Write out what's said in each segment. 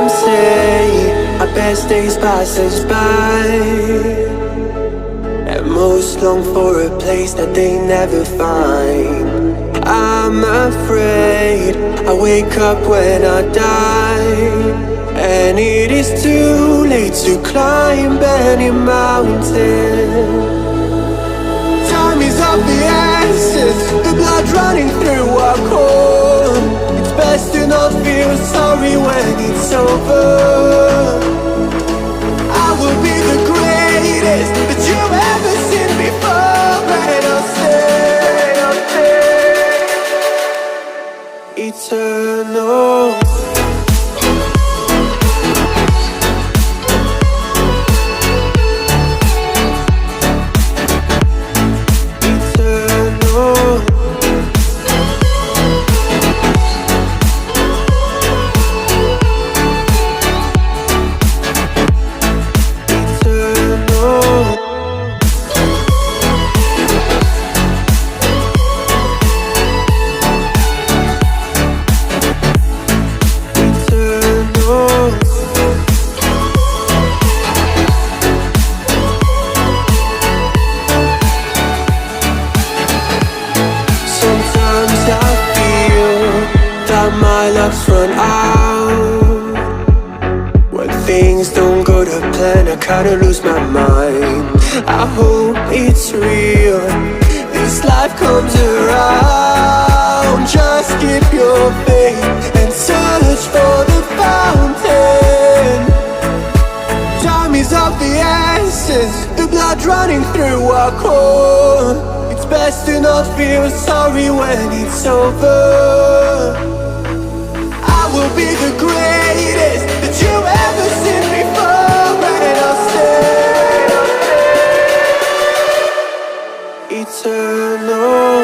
them say our best days pass us by, and most long for a place that they never find. I'm afraid I wake up when I die, and it is too late to climb any mountain. Time is of the essence, the blood running through our core. It's best to not feel sorry when it's over. I will be the greatest that you've ever seen before, and I'll stay eternal. My luck's run out. When things don't go to plan, I kinda lose my mind. I hope it's real, this life comes around. Just keep your faith and search for the fountain. Time is of the essence, the blood running through our core. It's best to not feel sorry when it's over. I will be the greatest that you've ever seen before, and I'll stay eternal.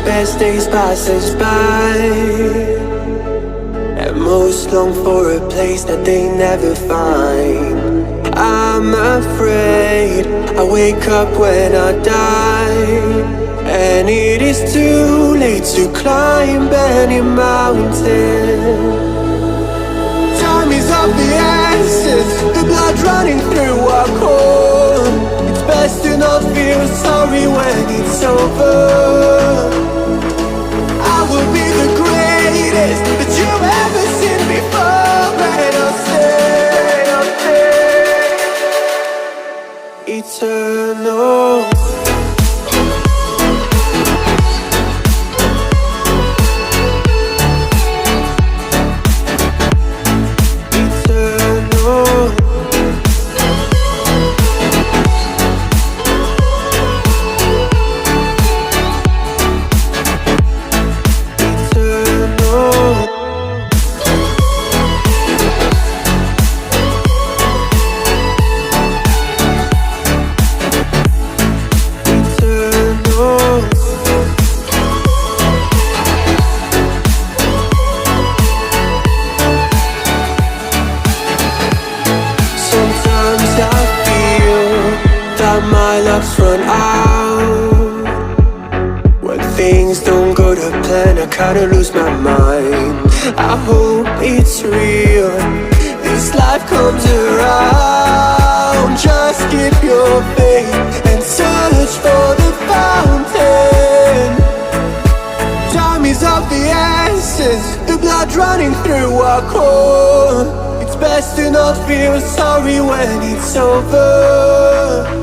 Best days pass us by, and most long for a place that they never find. I'm afraid I wake up when I die, and it is too late to climb any mountain. Time is of the essence, the blood running through our core. It's best to not feel sorry when it's over. I will be the greatest that you've ever seen before, and I'll stay eternal. My luck's run out. When things don't go to plan, I kinda lose my mind. I hope it's real, this life comes around. Just keep your faith and search for the fountain. Time is of the essence, the blood running through our core. It's best to not feel sorry when it's over.